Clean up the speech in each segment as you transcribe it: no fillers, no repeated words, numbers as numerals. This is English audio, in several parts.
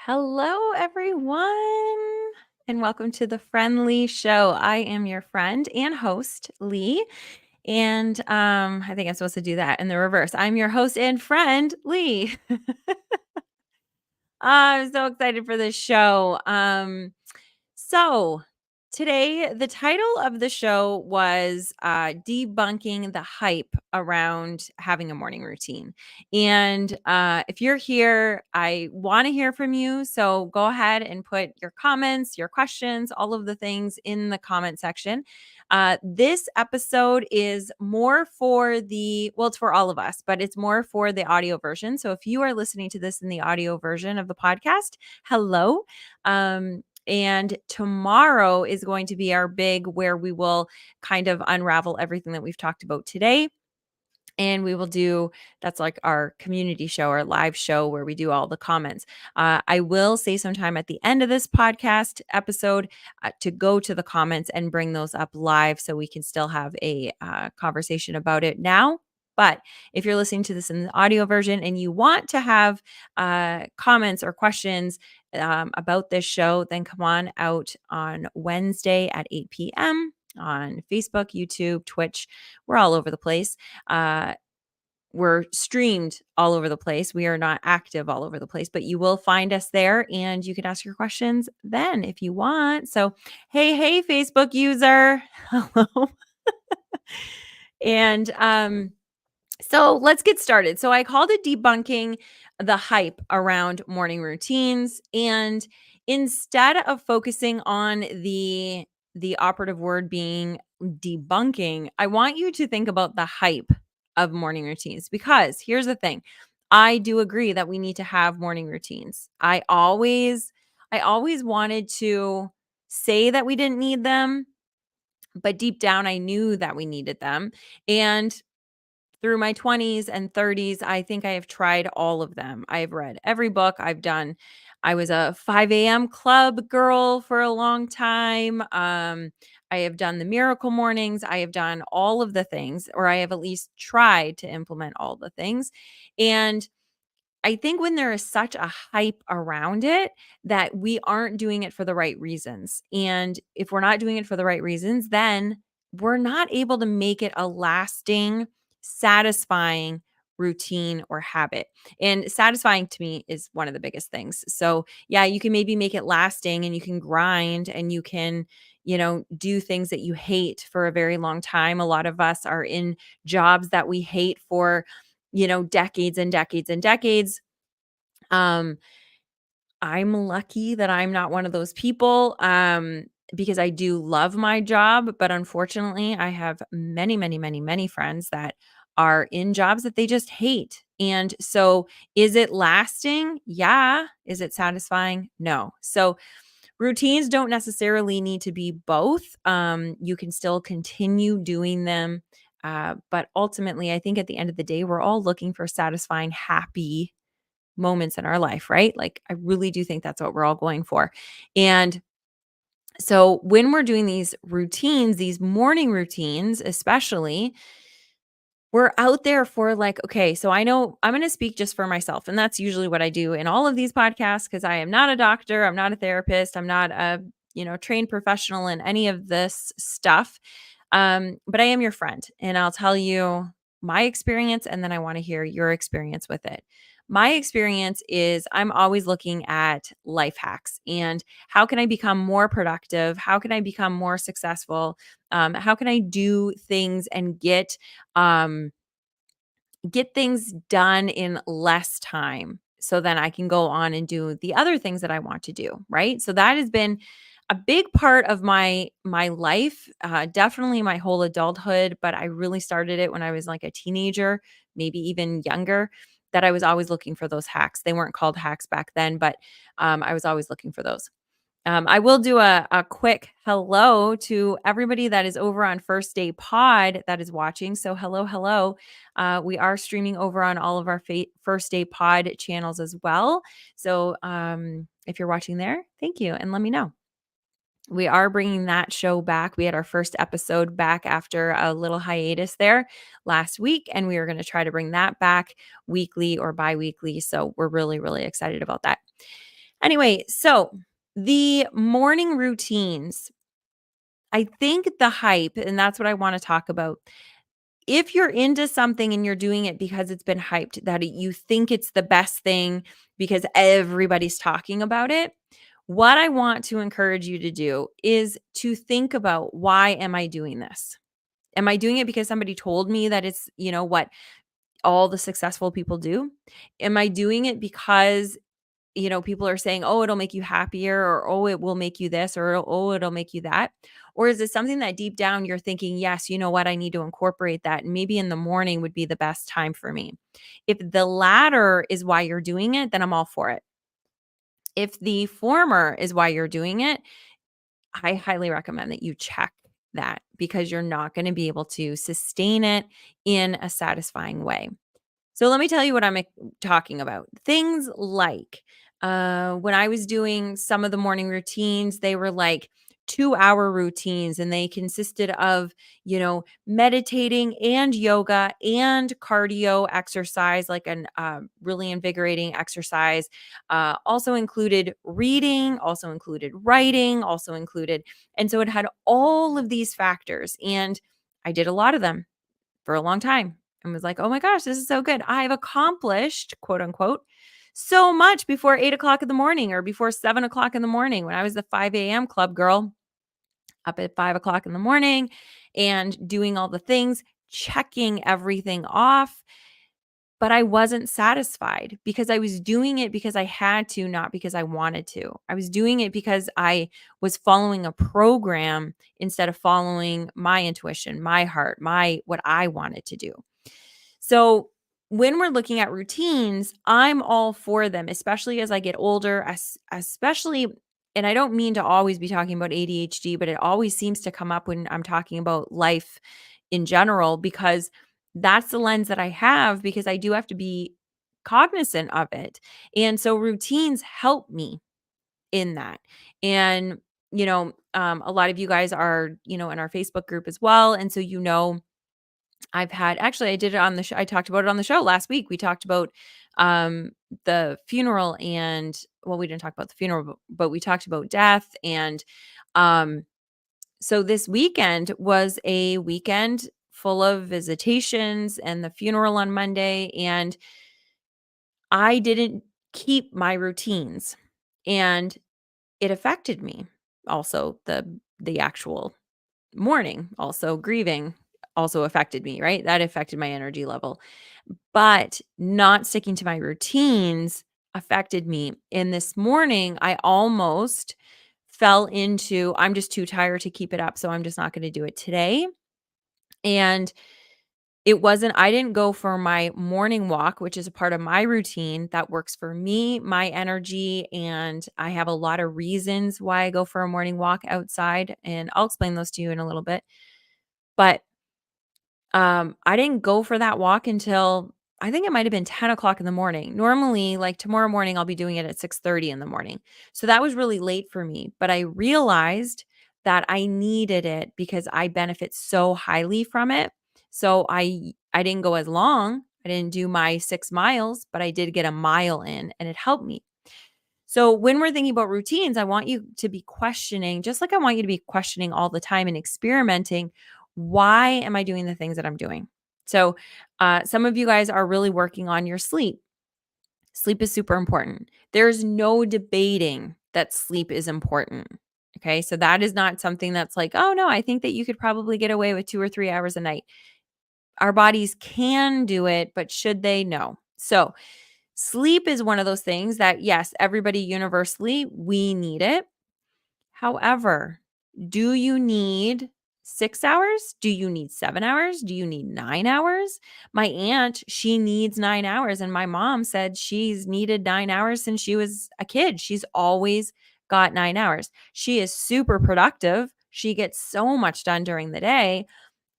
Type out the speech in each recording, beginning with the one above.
Hello, everyone, and welcome to the Friend Leigh Show. I am your friend and host, Leigh, and I think I'm supposed to do that in the reverse. I'm your host and friend, Leigh. I'm so excited for this show. So today, the title of the show was debunking the hype around having a morning routine. And if you're here, I want to hear from you. So go ahead and put your comments, your questions, all of the things in the comment section. This episode is more for it's for all of us, but it's more for the audio version. So if you are listening to this in the audio version of the podcast, hello. And tomorrow is going to be our big where we will kind of unravel everything that we've talked about today. And we will do that's like our community show, our live show where we do all the comments. I will say sometime at the end of this podcast episode to go to the comments and bring those up live so we can still have a conversation about it now. But if you're listening to this in the audio version and you want to have comments or questions about this show, then come on out on Wednesday at 8 p.m. on Facebook, YouTube, Twitch. We're all over the place. We're streamed all over the place. We are not active all over the place, but you will find us there and you can ask your questions then if you want. So, hey, Facebook user. Hello. And so let's get started. So I called it debunking the hype around morning routines. And instead of focusing on the operative word being debunking, I want you to think about the hype of morning routines because here's the thing. I do agree that we need to have morning routines. I always wanted to say that we didn't need them, but deep down I knew that we needed them. And through my 20s and 30s, I think I have tried all of them. I've read every book. I was a 5 a.m. club girl for a long time. I have done the miracle mornings. I have done all of the things, or I have at least tried to implement all the things. And I think when there is such a hype around it that we aren't doing it for the right reasons. And if we're not doing it for the right reasons, then we're not able to make it a lasting, satisfying routine or habit. And satisfying to me is one of the biggest things. So, yeah, you can maybe make it lasting and you can grind and you can, do things that you hate for a very long time. A lot of us are in jobs that we hate for decades and decades and decades. Um, I'm lucky that I'm not one of those people, because I do love my job, but unfortunately, I have many, many, many, many friends that are in jobs that they just hate. And so, is it lasting? Yeah. Is it satisfying? No. So, routines don't necessarily need to be both. You can still continue doing them. But ultimately, I think at the end of the day, we're all looking for satisfying, happy moments in our life, right? Like, I really do think that's what we're all going for. And so, when we're doing these routines, these morning routines, especially, we're out there for like, okay, so I know I'm going to speak just for myself. And that's usually what I do in all of these podcasts because I am not a doctor. I'm not a therapist. I'm not a, trained professional in any of this stuff. But I am your friend and I'll tell you my experience and then I want to hear your experience with it. My experience is I'm always looking at life hacks and how can I become more productive? How can I become more successful? How can I do things and get things done in less time so then I can go on and do the other things that I want to do, right? So that has been a big part of my life, definitely my whole adulthood, but I really started it when I was like a teenager, maybe even younger, that I was always looking for those hacks. They weren't called hacks back then, but I was always looking for those. I will do a quick hello to everybody that is over on First Day Pod that is watching. So hello, hello. We are streaming over on all of our First Day Pod channels as well. So if you're watching there, thank you and let me know. We are bringing that show back. We had our first episode back after a little hiatus there last week, and we are going to try to bring that back weekly or bi-weekly. So we're really, really excited about that. Anyway, so the morning routines, I think the hype, and that's what I want to talk about. If you're into something and you're doing it because it's been hyped, that you think it's the best thing because everybody's talking about it, what I want to encourage you to do is to think about, why am I doing this? Am I doing it because somebody told me that it's, what all the successful people do? Am I doing it because people are saying, "Oh, it'll make you happier," or, "Oh, it will make you this," or, "Oh, it'll make you that"? Or is it something that deep down you're thinking, "Yes, you know what? I need to incorporate that. And maybe in the morning would be the best time for me." If the latter is why you're doing it, then I'm all for it. If the former is why you're doing it, I highly recommend that you check that, because you're not going to be able to sustain it in a satisfying way. So let me tell you what I'm talking about. Things like, when I was doing some of the morning routines, they were like 2-hour routines, and they consisted of, meditating and yoga and cardio exercise, like an really invigorating exercise. Also included reading, also included writing, also included. And so it had all of these factors. And I did a lot of them for a long time and was like, "Oh my gosh, this is so good. I've accomplished, quote unquote, so much before 8 o'clock in the morning or before 7 o'clock in the morning." When I was the 5 a.m. club girl, up at 5 o'clock in the morning and doing all the things, checking everything off. But I wasn't satisfied because I was doing it because I had to, not because I wanted to. I was doing it because I was following a program instead of following my intuition, my heart, my what I wanted to do. So when we're looking at routines, I'm all for them, especially as I get older, especially, and I don't mean to always be talking about ADHD, but it always seems to come up when I'm talking about life in general, because that's the lens that I have, because I do have to be cognizant of it. And so routines help me in that. And, a lot of you guys are, in our Facebook group as well. And so, I've had, actually, I did it on the show. I talked about it on the show last week. We talked about um the funeral, and well, we didn't talk about the funeral, but we talked about death. And um so this weekend was a weekend full of visitations and the funeral on Monday, and I didn't keep my routines, and it affected me. Also, the actual mourning, also grieving, also affected me, right? That affected my energy level. But not sticking to my routines affected me. And this morning, I almost fell into, I'm just too tired to keep it up, so I'm just not going to do it today. And I didn't go for my morning walk, which is a part of my routine that works for me, my energy. And I have a lot of reasons why I go for a morning walk outside. And I'll explain those to you in a little bit. But I didn't go for that walk until, I think it might have been 10 o'clock in the morning. Normally, like tomorrow morning, I'll be doing it at 6:30 in the morning. So that was really late for me. But I realized that I needed it because I benefit so highly from it. So I didn't go as long. I didn't do my 6 miles, but I did get a mile in, and it helped me. So when we're thinking about routines, I want you to be questioning, just like I want you to be questioning all the time and experimenting. Why am I doing the things that I'm doing? So some of you guys are really working on your sleep. Sleep is super important. There's no debating that sleep is important. Okay. So that is not something that's like, "Oh, no, I think that you could probably get away with 2 or 3 hours a night." Our bodies can do it, but should they? No. So sleep is one of those things that, yes, everybody universally, we need it. However, do you need 6 hours? Do you need 7 hours? Do you need 9 hours? My aunt, she needs 9 hours. And my mom said she's needed 9 hours since she was a kid. She's always got 9 hours. She is super productive. She gets so much done during the day.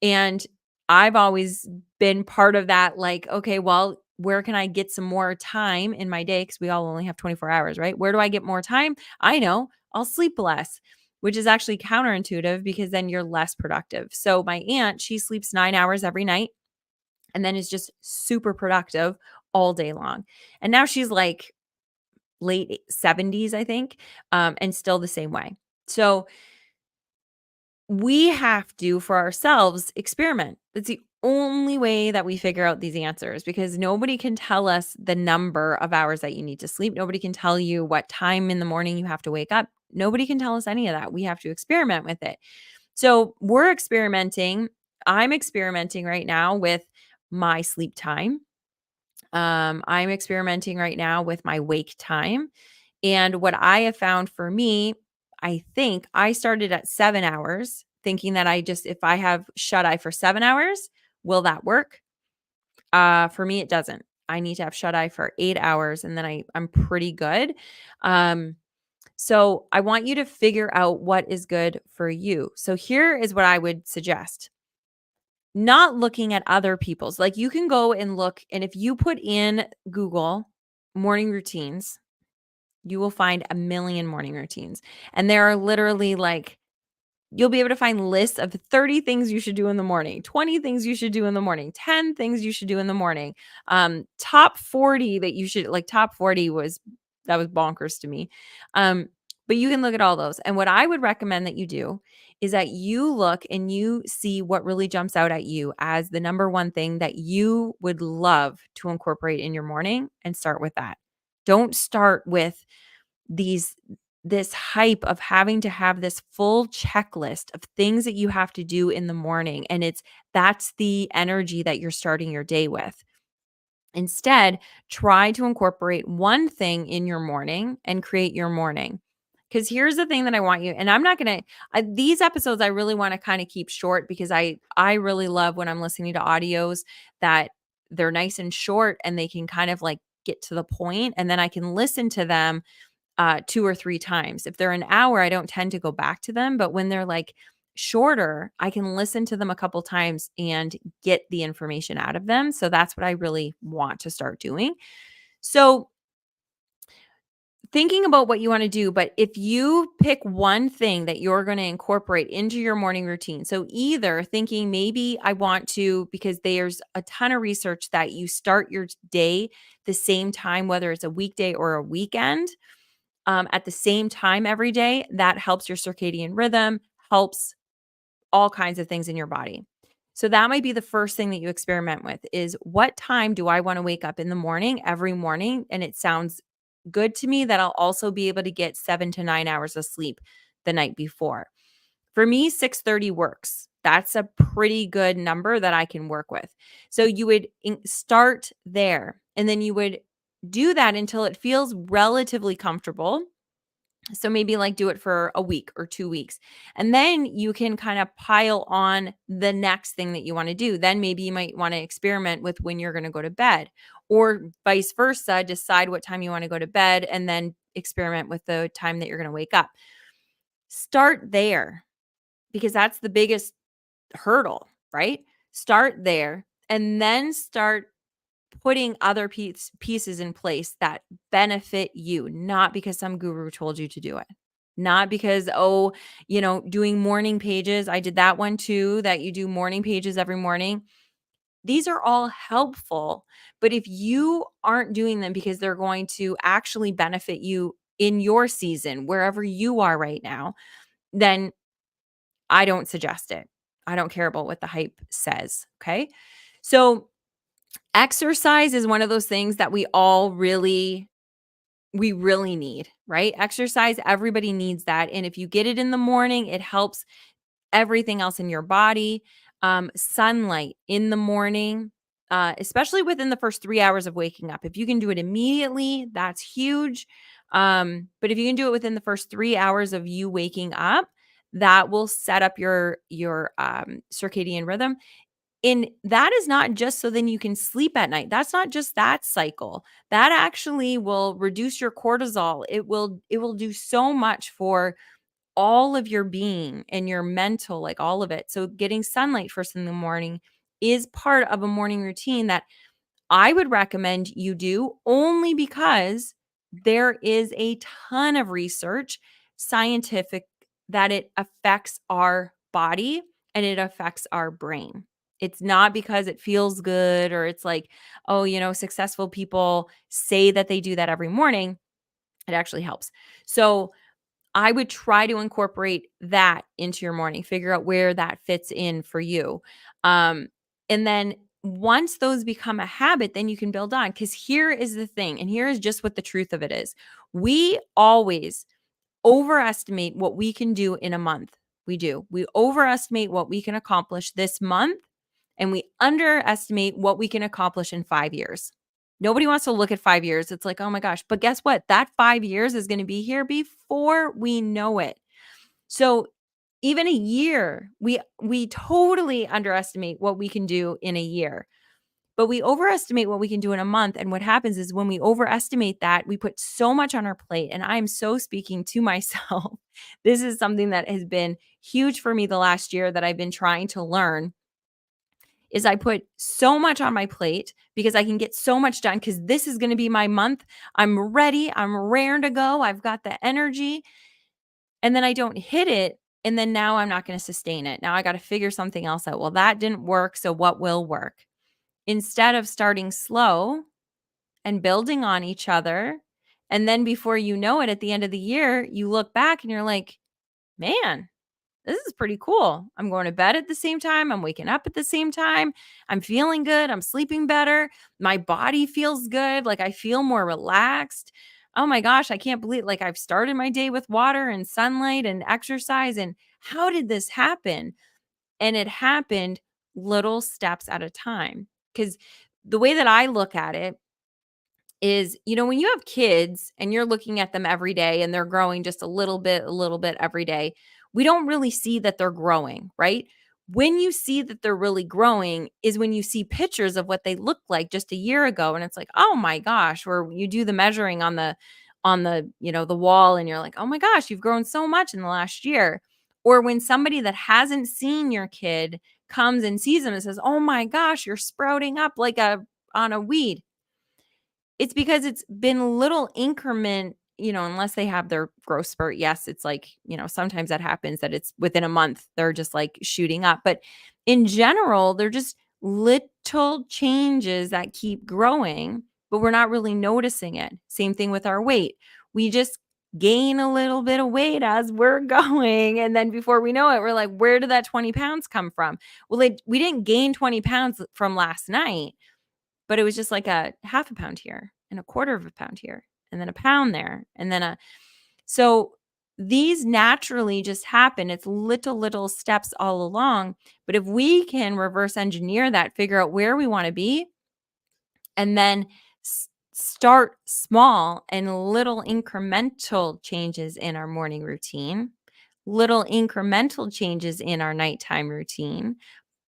And I've always been part of that, like, okay, well, where can I get some more time in my day? Because we all only have 24 hours, right? Where do I get more time? I know, I'll sleep less, which is actually counterintuitive because then you're less productive. So my aunt, she sleeps 9 hours every night and then is just super productive all day long. And now she's like late 70s, I think, and still the same way. So we have to, for ourselves, experiment. It's the only way that we figure out these answers because nobody can tell us the number of hours that you need to sleep. Nobody can tell you what time in the morning you have to wake up. Nobody can tell us any of that. We have to experiment with it. So we're experimenting. I'm experimenting right now with my sleep time. I'm experimenting right now with my wake time. And what I have found for me, I think I started at 7 hours, thinking that if I have shut eye for 7 hours, will that work? For me, it doesn't. I need to have shut eye for 8 hours and then I'm pretty good. Um, so I want you to figure out what is good for you. So here is what I would suggest. Not looking at other people's. Like you can go and look, and if you put in Google morning routines, you will find a million morning routines. And there are literally like you'll be able to find lists of 30 things you should do in the morning, 20 things you should do in the morning, 10 things you should do in the morning. Top 40 that you should like top 40 was bonkers to me. But you can look at all those. And what I would recommend that you do is that you look and you see what really jumps out at you as the number one thing that you would love to incorporate in your morning and start with that. Don't start with these this hype of having to have this full checklist of things that you have to do in the morning and that's the energy that you're starting your day with. Instead, try to incorporate one thing in your morning and create your morning. Because here's the thing that I want you, and I'm not going to, these episodes, I really want to kind of keep short because I really love when I'm listening to audios that they're nice and short and they can kind of like get to the point and then I can listen to them 2 or 3 times. If they're an hour, I don't tend to go back to them, but when they're like shorter, I can listen to them a couple times and get the information out of them. So that's what I really want to start doing. So thinking about what you want to do, but if you pick one thing that you're going to incorporate into your morning routine, so either thinking maybe I want to, because there's a ton of research that you start your day the same time, whether it's a weekday or a weekend, at the same time every day, that helps your circadian rhythm, helps all kinds of things in your body. So that might be the first thing that you experiment with is what time do I want to wake up in the morning every morning? And it sounds good to me that I'll also be able to get 7 to 9 hours of sleep the night before. For me, 6:30 works. That's a pretty good number that I can work with. So you would start there and then you would do that until it feels relatively comfortable. So maybe like do it for a week or 2 weeks. And then you can kind of pile on the next thing that you want to do. Then maybe you might want to experiment with when you're going to go to bed or vice versa, decide what time you want to go to bed and then experiment with the time that you're going to wake up. Start there because that's the biggest hurdle, right? Start there and then start putting other pieces in place that benefit you, not because some guru told you to do it. Not because, doing morning pages. I did that one too, that you do morning pages every morning. These are all helpful. But if you aren't doing them because they're going to actually benefit you in your season, wherever you are right now, then I don't suggest it. I don't care about what the hype says. Okay. So, exercise is one of those things that we really need, right? Exercise, everybody needs that. And if you get it in the morning, it helps everything else in your body. Sunlight in the morning, especially within the first 3 hours of waking up. If you can do it immediately, that's huge. But if you can do it within the first 3 hours of you waking up, that will set up your circadian rhythm. And that is not just so then you can sleep at night. That's not just that cycle. That actually will reduce your cortisol. It will do so much for all of your being and your mental, like all of it. So getting sunlight first in the morning is part of a morning routine that I would recommend you do only because there is a ton of research, scientific, that it affects our body and it affects our brain. It's not because it feels good or it's like, oh, successful people say that they do that every morning. It actually helps. So I would try to incorporate that into your morning, figure out where that fits in for you. Um, and then once those become a habit, then you can build on. Because here is the thing, and here is just what the truth of it is. We always overestimate what we can do in a month. We do. We overestimate what we can accomplish this month, and we underestimate what we can accomplish in 5 years. Nobody wants to look at 5 years. It's like, oh my gosh. But guess what? That 5 years is going to be here before we know it. So even a year, we totally underestimate what we can do in a year. But we overestimate what we can do in a month. And what happens is when we overestimate that, we put so much on our plate. And I am so speaking to myself. This is something that has been huge for me the last year that I've been trying to learn is I put so much on my plate because I can get so much done because this is going to be my month. I'm ready. I'm raring to go. I've got the energy. And then I don't hit it. And then now I'm not going to sustain it. Now I got to figure something else out. Well, that didn't work. So what will work? Instead of starting slow and building on each other. And then before you know it, at the end of the year, you look back and you're like, man, this is pretty cool. I'm going to bed at the same time. I'm waking up at the same time. I'm feeling good. I'm sleeping better. My body feels good. Like I feel more relaxed. Oh my gosh, I can't believe like I've started my day with water and sunlight and exercise. And how did this happen? And it happened little steps at a time. Because the way that I look at it is, when you have kids and you're looking at them every day and they're growing just a little bit every day, we don't really see that they're growing, right? When you see that they're really growing is when you see pictures of what they looked like just a year ago and it's like, "Oh my gosh," or you do the measuring on the wall and you're like, "Oh my gosh, you've grown so much in the last year." Or when somebody that hasn't seen your kid comes and sees them and says, "Oh my gosh, you're sprouting up like a on a weed." It's because it's been little increment, unless they have their growth spurt. Yes, it's like, sometimes that happens that it's within a month, they're just like shooting up. But in general, they're just little changes that keep growing, but we're not really noticing it. Same thing with our weight. We just gain a little bit of weight as we're going. And then before we know it, we're like, where did that 20 pounds come from? Well, we didn't gain 20 pounds from last night, but it was just like a half a pound here and a quarter of a pound here and then a pound there and then so these naturally just happen. It's little steps all along. But if we can reverse engineer that, figure out where we want to be, and then start small and little incremental changes in our morning routine, little incremental changes in our nighttime routine,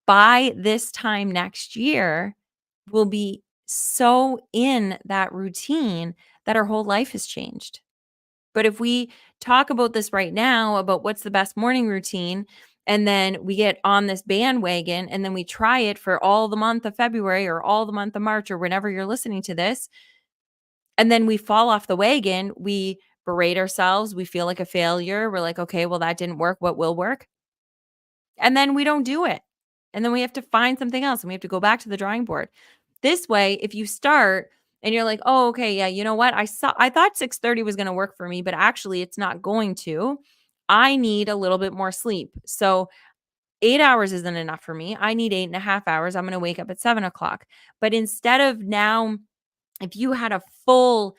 by this time next year, we'll be so in that routine that our whole life has changed. But if we talk about this right now, about what's the best morning routine, and then we get on this bandwagon and then we try it for all the month of February or all the month of March or whenever you're listening to this, and then we fall off the wagon, we berate ourselves, we feel like a failure. We're like, okay, well, that didn't work. What will work? And then we don't do it. And then we have to find something else and we have to go back to the drawing board. This way, if you start and you're like, "Oh, okay, yeah, you know what? I thought 6:30 was going to work for me, but actually it's not going to. I need a little bit more sleep. So 8 hours isn't enough for me. I need 8.5 hours. I'm going to wake up at 7 o'clock." But instead of now, if you had a full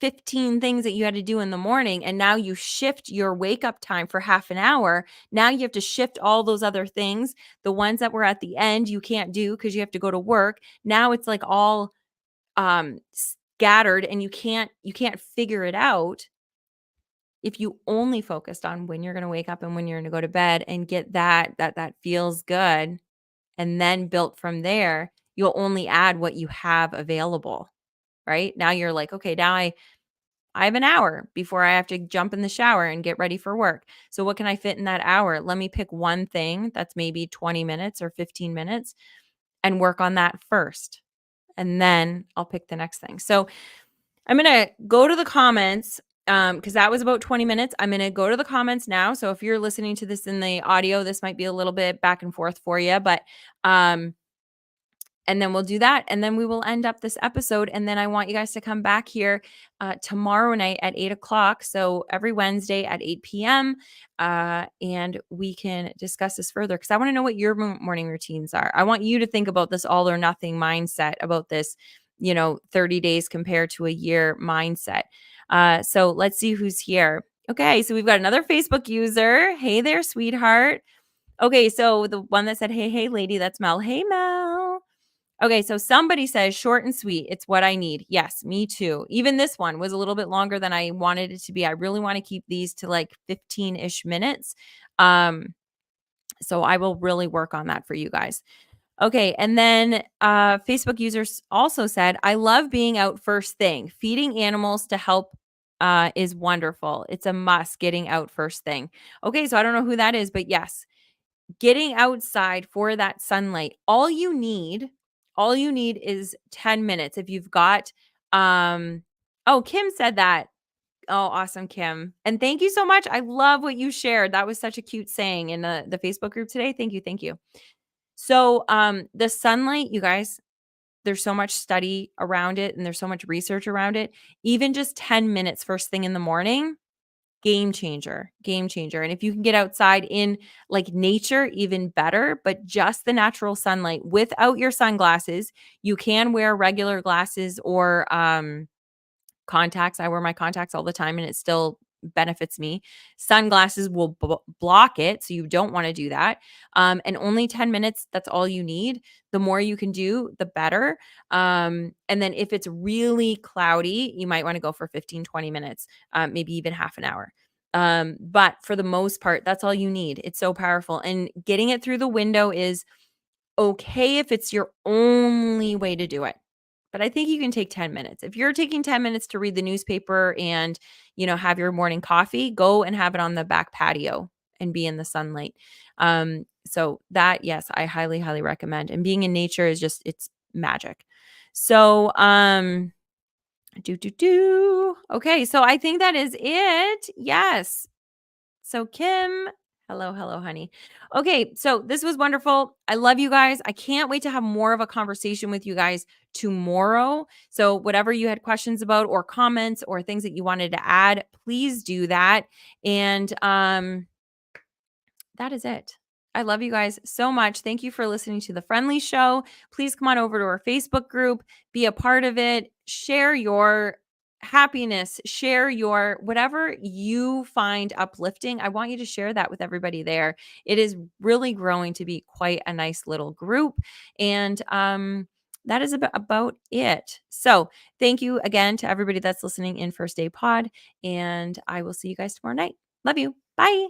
15 things that you had to do in the morning and now you shift your wake up time for half an hour, now you have to shift all those other things. The ones that were at the end you can't do because you have to go to work. Now it's like all scattered and you can't figure it out. If you only focused on when you're going to wake up and when you're going to go to bed and get that feels good, and then built from there, you'll only add what you have available. Right now you're like, okay, now I have an hour before I have to jump in the shower and get ready for work. So what can I fit in that hour? Let me pick one thing that's maybe 20 minutes or 15 minutes and work on that first. And then I'll pick the next thing. So I'm going to go to the comments because that was about 20 minutes. I'm going to go to the comments now. So if you're listening to this in the audio, this might be a little bit back and forth for you, but And then we'll do that. And then we will end up this episode. And then I want you guys to come back here tomorrow night at 8 o'clock. So every Wednesday at 8 p.m. And we can discuss this further because I want to know what your morning routines are. I want you to think about this all or nothing mindset, about this, 30 days compared to a year mindset. So let's see who's here. Okay. So we've got another Facebook user. Hey there, sweetheart. Okay. So the one that said, hey, lady, that's Mel. Hey, Mel. Okay, so somebody says short and sweet. It's what I need. Yes, me too. Even this one was a little bit longer than I wanted it to be. I really want to keep these to like 15-ish minutes. So I will really work on that for you guys. Okay, and then Facebook users also said, I love being out first thing. Feeding animals to help is wonderful. It's a must getting out first thing. Okay, so I don't know who that is, but yes, getting outside for that sunlight. All you need is 10 minutes. If you've got oh, Kim said that. Oh, awesome, Kim. And thank you so much. I love what you shared. That was such a cute saying in the Facebook group today. Thank you. Thank you. So, the sunlight, you guys, there's so much study around it and there's so much research around it. Even just 10 minutes first thing in the morning, game changer, game changer. And if you can get outside in like nature, even better, but just the natural sunlight without your sunglasses, you can wear regular glasses or contacts. I wear my contacts all the time and it still benefits me. Sunglasses will block it. So you don't want to do that. And only 10 minutes, that's all you need. The more you can do, the better. And then if it's really cloudy, you might want to go for 15, 20 minutes, maybe even half an hour. But for the most part, that's all you need. It's so powerful. And getting it through the window is okay if it's your only way to do it. But I think you can take 10 minutes. If you're taking 10 minutes to read the newspaper and, have your morning coffee, go and have it on the back patio and be in the sunlight. So that, yes, I highly, highly recommend. And being in nature is just, it's magic. So, Okay, so I think that is it. Yes. So Kim, hello, hello, honey. Okay, so this was wonderful. I love you guys. I can't wait to have more of a conversation with you guys tomorrow. So whatever you had questions about or comments or things that you wanted to add, please do that. And that is it. I love you guys so much. Thank you for listening to the Friend Leigh Show. Please come on over to our Facebook group, be a part of it, share your happiness, share your whatever you find uplifting. I want you to share that with everybody there. It is really growing to be quite a nice little group. And that is about it. So thank you again to everybody that's listening in First Day Pod. And I will see you guys tomorrow night. Love you. Bye.